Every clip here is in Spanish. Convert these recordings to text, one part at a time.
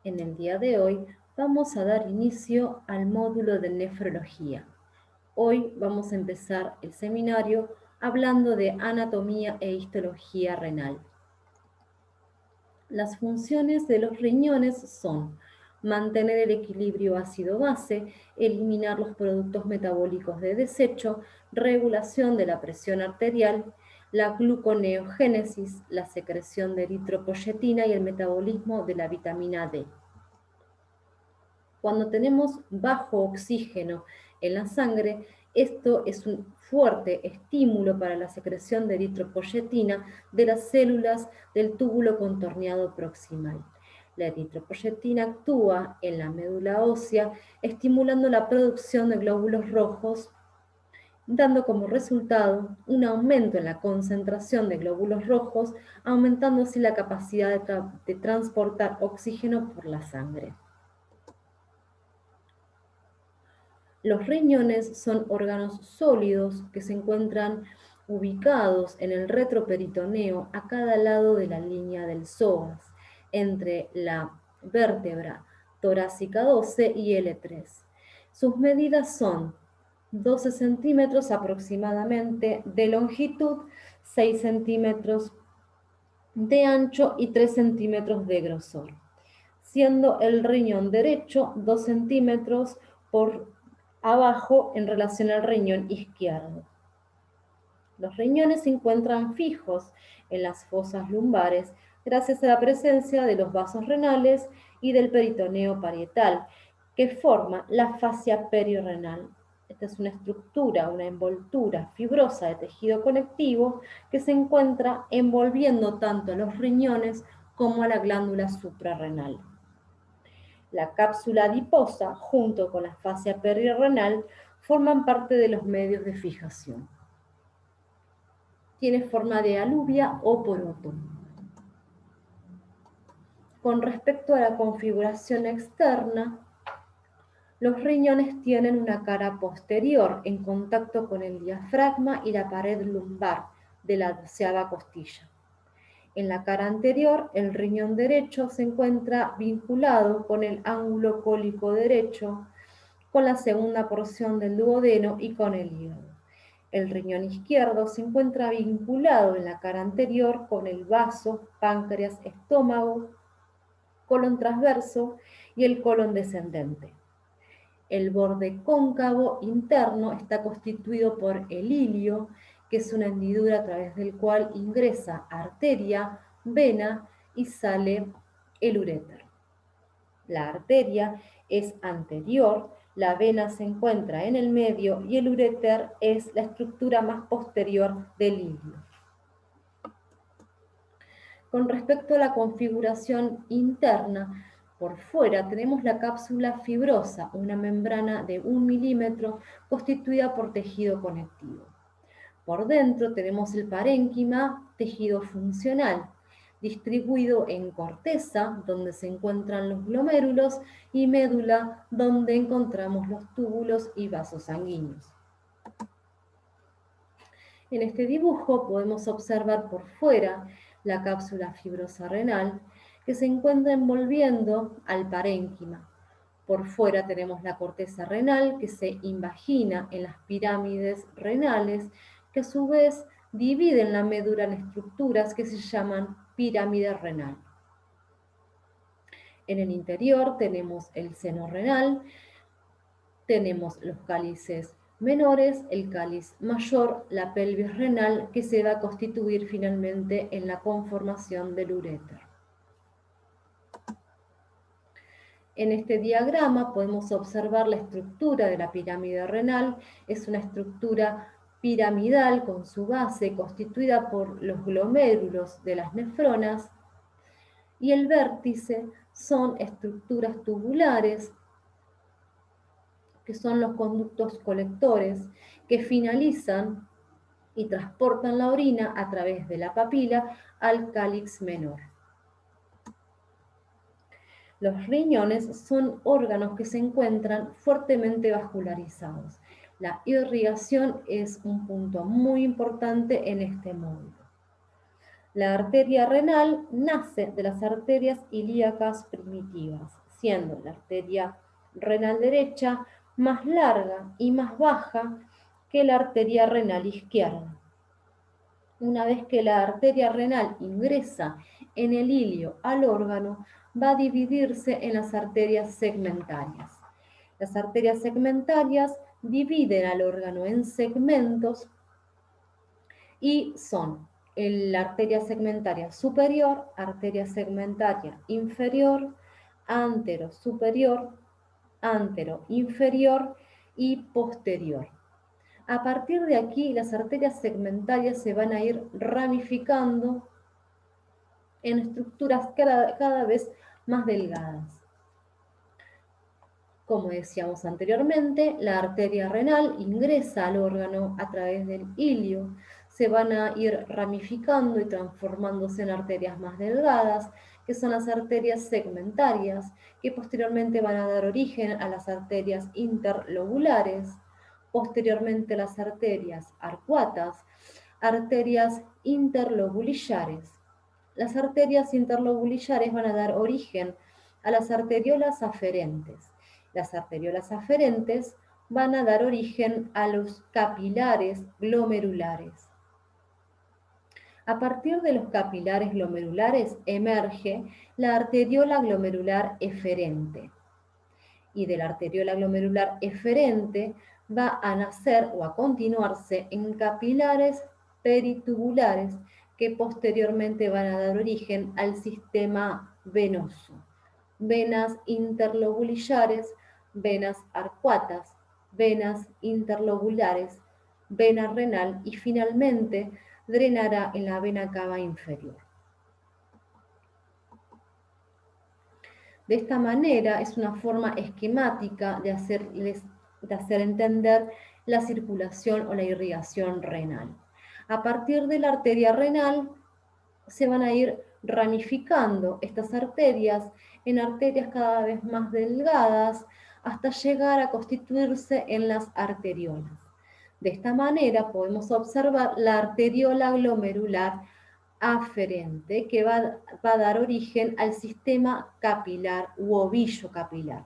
En el día de hoy vamos a dar inicio al módulo de nefrología. Hoy vamos a empezar el seminario hablando de anatomía e histología renal. Las funciones de los riñones son mantener el equilibrio ácido-base, eliminar los productos metabólicos de desecho, regulación de la presión arterial, la gluconeogénesis, la secreción de eritropoyetina y el metabolismo de la vitamina D. Cuando tenemos bajo oxígeno en la sangre, esto es un fuerte estímulo para la secreción de eritropoyetina de las células del túbulo contorneado proximal. La eritropoyetina actúa en la médula ósea, estimulando la producción de glóbulos rojos, dando como resultado un aumento en la concentración de glóbulos rojos, aumentando así la capacidad de transportar oxígeno por la sangre. Los riñones son órganos sólidos que se encuentran ubicados en el retroperitoneo a cada lado de la línea del psoas, entre la vértebra torácica 12 y L3. Sus medidas son 12 centímetros aproximadamente de longitud, 6 centímetros de ancho y 3 centímetros de grosor, siendo el riñón derecho 2 centímetros por abajo en relación al riñón izquierdo. Los riñones se encuentran fijos en las fosas lumbares gracias a la presencia de los vasos renales y del peritoneo parietal, que forma la fascia perirenal. Esta es una estructura, una envoltura fibrosa de tejido conectivo que se encuentra envolviendo tanto a los riñones como a la glándula suprarrenal. La cápsula adiposa, junto con la fascia perirenal, forman parte de los medios de fijación. Tiene forma de aluvia o poroto. Con respecto a la configuración externa, los riñones tienen una cara posterior en contacto con el diafragma y la pared lumbar de la 12ª costilla. En la cara anterior, el riñón derecho se encuentra vinculado con el ángulo cólico derecho, con la segunda porción del duodeno y con el hígado. El riñón izquierdo se encuentra vinculado en la cara anterior con el vaso, páncreas, estómago, colon transverso y el colon descendente. El borde cóncavo interno está constituido por el ilio, que es una hendidura a través del cual ingresa arteria, vena y sale el uréter. La arteria es anterior, la vena se encuentra en el medio y el uréter es la estructura más posterior del ilio. Con respecto a la configuración interna, por fuera tenemos la cápsula fibrosa, una membrana de 1 milímetro constituida por tejido conectivo. Por dentro tenemos el parénquima, tejido funcional, distribuido en corteza, donde se encuentran los glomérulos, y médula, donde encontramos los túbulos y vasos sanguíneos. En este dibujo podemos observar por fuera la cápsula fibrosa renal, que se encuentra envolviendo al parénquima. Por fuera tenemos la corteza renal, que se invagina en las pirámides renales, que a su vez dividen la médula en estructuras que se llaman pirámide renal. En el interior tenemos el seno renal, tenemos los cálices menores, el cáliz mayor, la pelvis renal, que se va a constituir finalmente en la conformación del uréter. En este diagrama podemos observar la estructura de la pirámide renal. Es una estructura piramidal con su base constituida por los glomérulos de las nefronas, y el vértice son estructuras tubulares, que son los conductos colectores, que finalizan y transportan la orina a través de la papila al cáliz menor. Los riñones son órganos que se encuentran fuertemente vascularizados. La irrigación es un punto muy importante en este módulo. La arteria renal nace de las arterias ilíacas primitivas, siendo la arteria renal derecha más larga y más baja que la arteria renal izquierda. Una vez que la arteria renal ingresa en el ilio al órgano, va a dividirse en las arterias segmentarias. Las arterias segmentarias dividen al órgano en segmentos y son la arteria segmentaria superior, arteria segmentaria inferior, antero superior, antero inferior y posterior. A partir de aquí, las arterias segmentarias se van a ir ramificando en estructuras cada vez más delgadas. Como decíamos anteriormente, la arteria renal ingresa al órgano a través del ilio, se van a ir ramificando y transformándose en arterias más delgadas, que son las arterias segmentarias, que posteriormente van a dar origen a las arterias interlobulares, posteriormente las arterias arcuatas, arterias interlobulillares. Las arterias interlobulillares van a dar origen a las arteriolas aferentes. Las arteriolas aferentes van a dar origen a los capilares glomerulares. A partir de los capilares glomerulares emerge la arteriola glomerular eferente. Y de la arteriola glomerular eferente va a nacer o a continuarse en capilares peritubulares que posteriormente van a dar origen al sistema venoso. Venas interlobulillares, venas arcuatas, venas interlobulares, vena renal y finalmente drenará en la vena cava inferior. De esta manera es una forma esquemática de hacer entender la circulación o la irrigación renal. A partir de la arteria renal se van a ir ramificando estas arterias en arterias cada vez más delgadas hasta llegar a constituirse en las arteriolas. De esta manera podemos observar la arteriola glomerular aferente que va a dar origen al sistema capilar u ovillo capilar.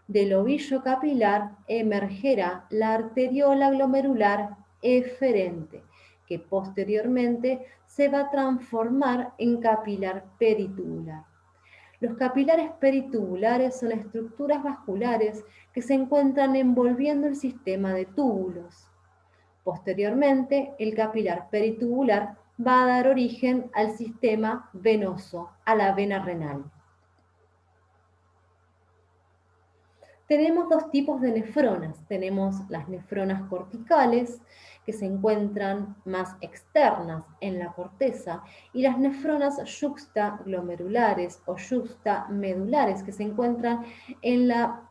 Del ovillo capilar emergerá la arteriola glomerular eferente, que posteriormente se va a transformar en capilar peritubular. Los capilares peritubulares son estructuras vasculares que se encuentran envolviendo el sistema de túbulos. Posteriormente, el capilar peritubular va a dar origen al sistema venoso, a la vena renal. Tenemos dos tipos de nefronas. Tenemos las nefronas corticales, que se encuentran más externas en la corteza, y las nefronas yuxtaglomerulares o yuxtamedulares, que se encuentran en la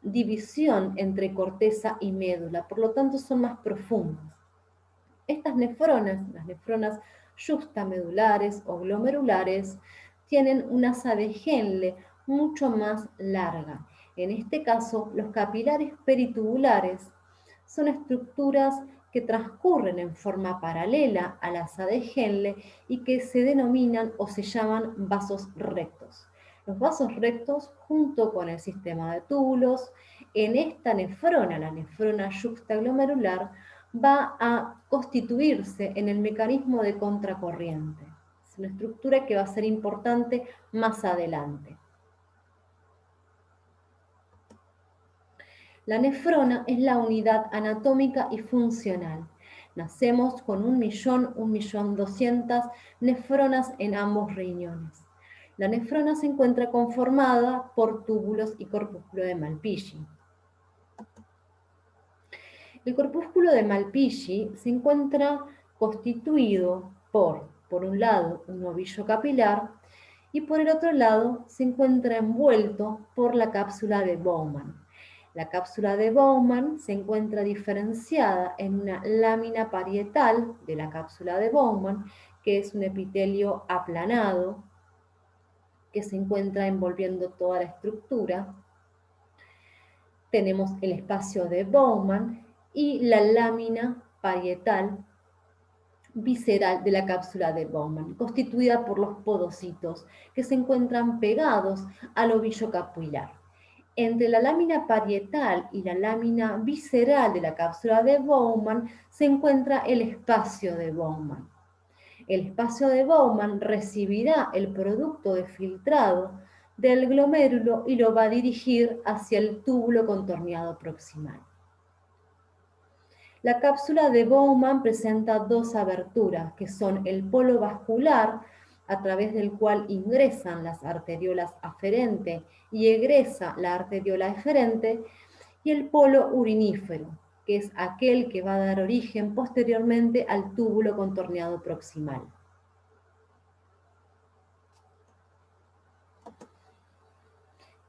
división entre corteza y médula, por lo tanto son más profundas. Estas nefronas, las nefronas yuxtamedulares o glomerulares, tienen una sabe Henle mucho más larga. En este caso, los capilares peritubulares son estructuras que transcurren en forma paralela a la sabe Henle y que se denominan o se llaman vasos rectos. Los vasos rectos, junto con el sistema de túbulos, en esta nefrona, la nefrona yuxtaglomerular, va a constituirse en el mecanismo de contracorriente. Es una estructura que va a ser importante más adelante. La nefrona es la unidad anatómica y funcional. Nacemos con 1.200.000 nefronas en ambos riñones. La nefrona se encuentra conformada por túbulos y corpúsculo de Malpighi. El corpúsculo de Malpighi se encuentra constituido por un lado, un ovillo capilar y por el otro lado se encuentra envuelto por la cápsula de Bowman. La cápsula de Bowman se encuentra diferenciada en una lámina parietal de la cápsula de Bowman, que es un epitelio aplanado que se encuentra envolviendo toda la estructura. Tenemos el espacio de Bowman y la lámina parietal visceral de la cápsula de Bowman, constituida por los podocitos que se encuentran pegados al ovillo capilar. Entre la lámina parietal y la lámina visceral de la cápsula de Bowman se encuentra el espacio de Bowman. El espacio de Bowman recibirá el producto de filtrado del glomérulo y lo va a dirigir hacia el túbulo contorneado proximal. La cápsula de Bowman presenta dos aberturas, que son el polo vascular, a través del cual ingresan las arteriolas aferente y egresa la arteriola eferente, y el polo urinífero, que es aquel que va a dar origen posteriormente al túbulo contorneado proximal.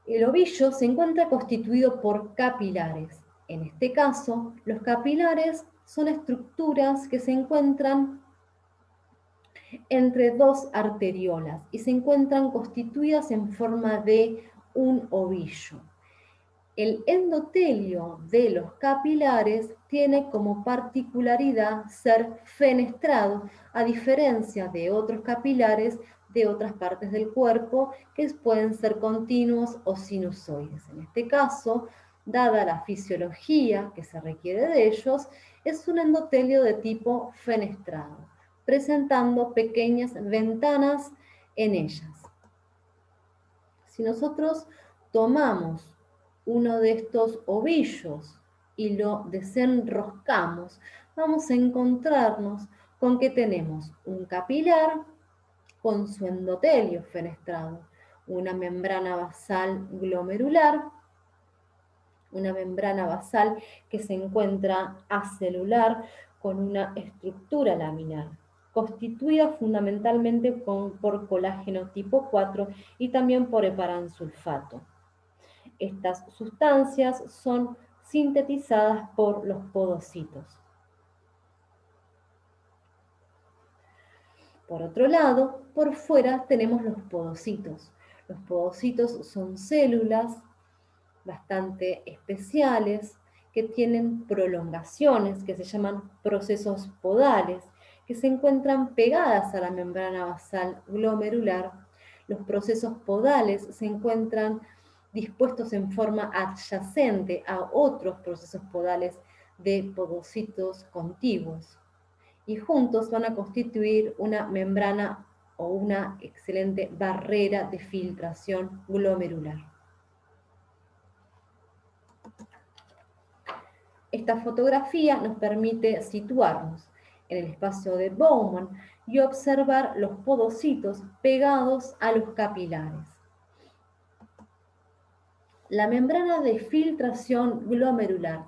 El ovillo se encuentra constituido por capilares. En este caso, los capilares son estructuras que se encuentran entre dos arteriolas y se encuentran constituidas en forma de un ovillo. El endotelio de los capilares tiene como particularidad ser fenestrado, a diferencia de otros capilares de otras partes del cuerpo que pueden ser continuos o sinusoides. En este caso, dada la fisiología que se requiere de ellos, es un endotelio de tipo fenestrado, presentando pequeñas ventanas en ellas. Si nosotros tomamos uno de estos ovillos y lo desenroscamos, vamos a encontrarnos con que tenemos un capilar con su endotelio fenestrado, una membrana basal glomerular, una membrana basal que se encuentra acelular con una estructura laminar, constituida fundamentalmente por colágeno tipo 4 y también por heparansulfato. Estas sustancias son sintetizadas por los podocitos. Por otro lado, por fuera tenemos los podocitos. Los podocitos son células bastante especiales que tienen prolongaciones, que se llaman procesos podales, que se encuentran pegadas a la membrana basal glomerular. Los procesos podales se encuentran dispuestos en forma adyacente a otros procesos podales de podocitos contiguos, y juntos van a constituir una membrana o una excelente barrera de filtración glomerular. Esta fotografía nos permite situarnos en el espacio de Bowman y observar los podocitos pegados a los capilares. La membrana de filtración glomerular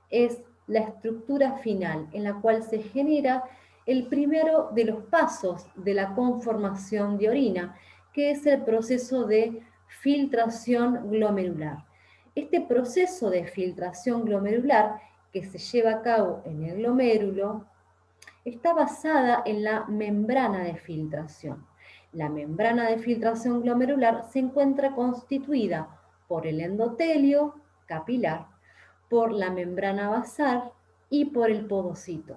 es la estructura final en la cual se genera el primero de los pasos de la conformación de orina, que es el proceso de filtración glomerular. Este proceso de filtración glomerular que se lleva a cabo en el glomérulo está basada en la membrana de filtración. La membrana de filtración glomerular se encuentra constituida por el endotelio capilar, por la membrana basal y por el podocito.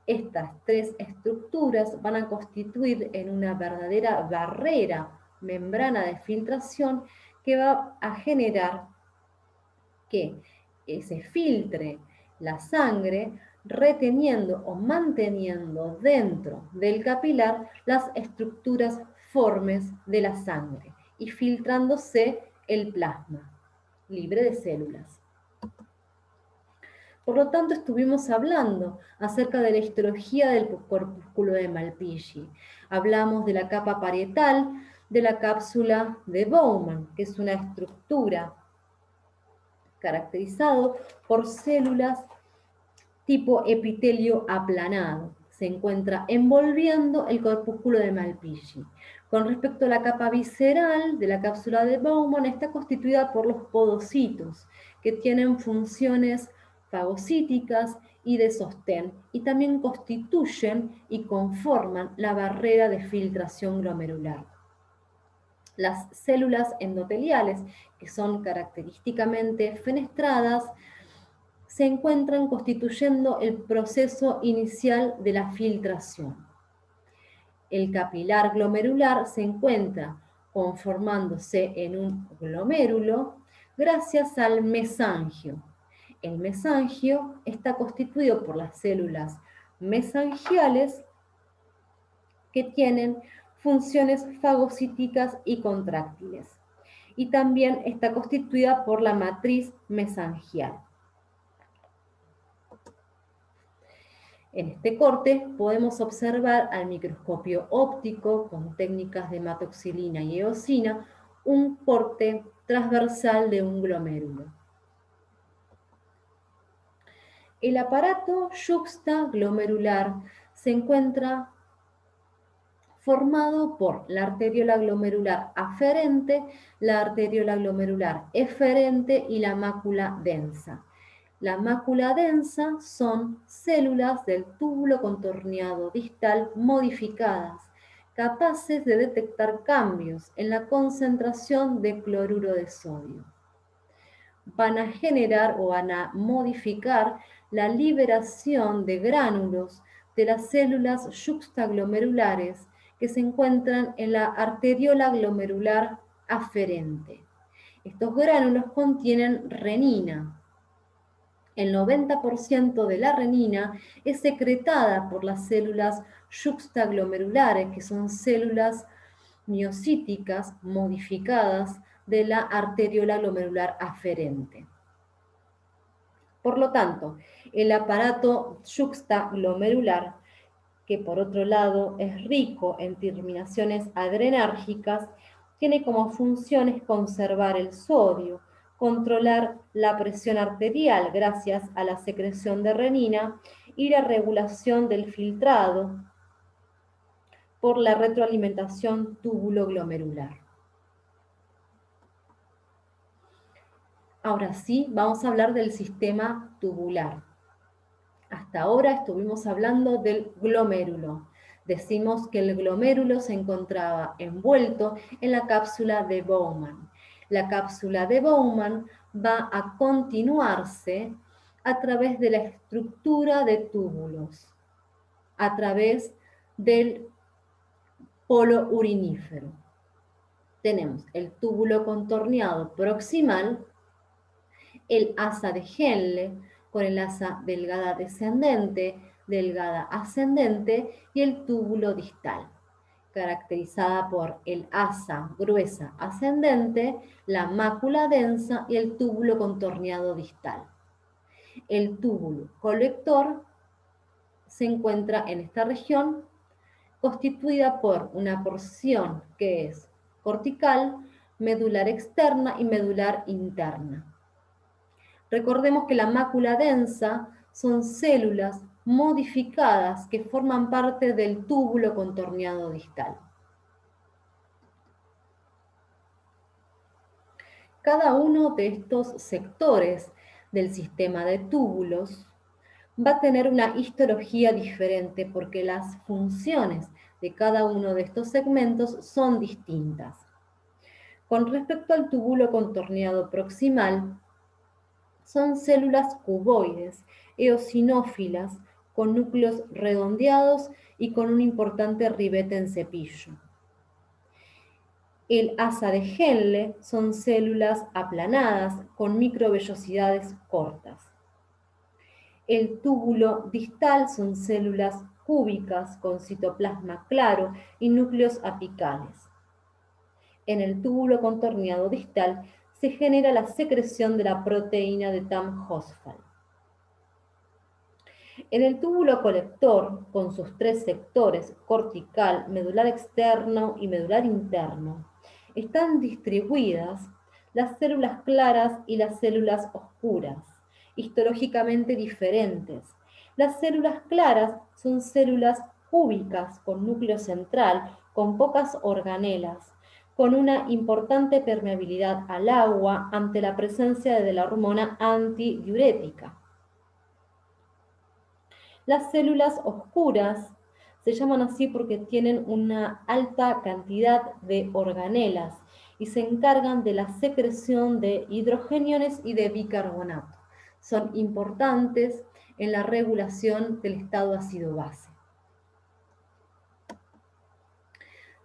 Estas tres estructuras van a constituir en una verdadera barrera, membrana de filtración, que va a generar que se filtre la sangre reteniendo o manteniendo dentro del capilar las estructuras formes de la sangre y filtrándose el plasma, libre de células. Por lo tanto, estuvimos hablando acerca de la histología del corpúsculo de Malpighi. Hablamos de la capa parietal de la cápsula de Bowman, que es una estructura caracterizado por células tipo epitelio aplanado. Se encuentra envolviendo el corpúsculo de Malpighi. Con respecto a la capa visceral de la cápsula de Bowman, está constituida por los podocitos, que tienen funciones fagocíticas y de sostén, y también constituyen y conforman la barrera de filtración glomerular. Las células endoteliales, que son característicamente fenestradas, se encuentran constituyendo el proceso inicial de la filtración. El capilar glomerular se encuentra conformándose en un glomérulo gracias al mesangio. El mesangio está constituido por las células mesangiales que tienen funciones fagocíticas y contráctiles. Y también está constituida por la matriz mesangial. En este corte podemos observar al microscopio óptico con técnicas de hematoxilina y eosina un corte transversal de un glomérulo. El aparato yuxtaglomerular se encuentra formado por la arteriola glomerular aferente, la arteriola glomerular eferente y la mácula densa. La mácula densa son células del túbulo contorneado distal modificadas, capaces de detectar cambios en la concentración de cloruro de sodio. Van a generar o van a modificar la liberación de gránulos de las células yuxtaglomerulares que se encuentran en la arteriola glomerular aferente. Estos gránulos contienen renina. El 90% de la renina es secretada por las células yuxtaglomerulares, que son células miocíticas modificadas de la arteriola glomerular aferente. Por lo tanto, el aparato yuxtaglomerular, que por otro lado es rico en terminaciones adrenérgicas, tiene como funciones conservar el sodio, controlar la presión arterial gracias a la secreción de renina y la regulación del filtrado por la retroalimentación túbulo-glomerular. Ahora sí, vamos a hablar del sistema tubular. Hasta ahora estuvimos hablando del glomérulo. Decimos que el glomérulo se encontraba envuelto en la cápsula de Bowman. La cápsula de Bowman va a continuarse a través de la estructura de túbulos, a través del polo urinífero. Tenemos el túbulo contorneado proximal, el asa de Henle, con el asa delgada descendente, delgada ascendente y el túbulo distal, caracterizada por el asa gruesa ascendente, la mácula densa y el túbulo contorneado distal. El túbulo colector se encuentra en esta región, constituida por una porción que es cortical, medular externa y medular interna. Recordemos que la mácula densa son células modificadas que forman parte del túbulo contorneado distal. Cada uno de estos sectores del sistema de túbulos va a tener una histología diferente porque las funciones de cada uno de estos segmentos son distintas. Con respecto al túbulo contorneado proximal, son células cuboides, eosinófilas, con núcleos redondeados y con un importante ribete en cepillo. El asa de Henle son células aplanadas con microvellosidades cortas. El túbulo distal son células cúbicas con citoplasma claro y núcleos apicales. En el túbulo contorneado distal se genera la secreción de la proteína de Tamm-Hofstad. En el túbulo colector, con sus tres sectores, cortical, medular externo y medular interno, están distribuidas las células claras y las células oscuras, histológicamente diferentes. Las células claras son células cúbicas con núcleo central, con pocas organelas, con una importante permeabilidad al agua ante la presencia de la hormona antidiurética. Las células oscuras se llaman así porque tienen una alta cantidad de organelas y se encargan de la secreción de hidrogeniones y de bicarbonato. son importantes en la regulación del estado ácido-base.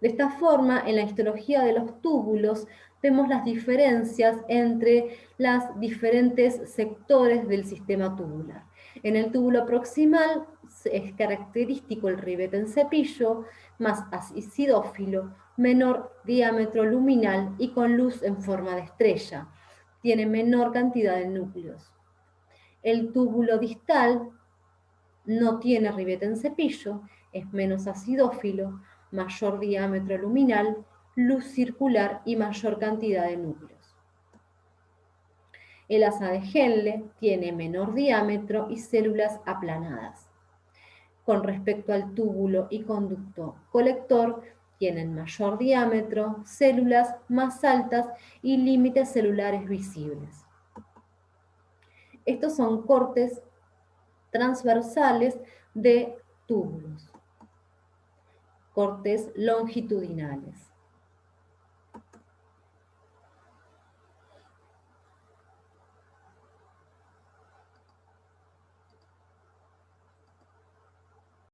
De esta forma, en la histología de los túbulos vemos las diferencias entre los diferentes sectores del sistema tubular. En el túbulo proximal es característico el ribete en cepillo, más acidófilo, menor diámetro luminal y con luz en forma de estrella. Tiene menor cantidad de núcleos. El túbulo distal no tiene ribete en cepillo, es menos acidófilo, mayor diámetro luminal, luz circular y mayor cantidad de núcleos. El asa de Henle tiene menor diámetro y células aplanadas. Con respecto al túbulo y conducto colector, tienen mayor diámetro, células más altas y límites celulares visibles. Estos son cortes transversales de túbulos. Cortes longitudinales.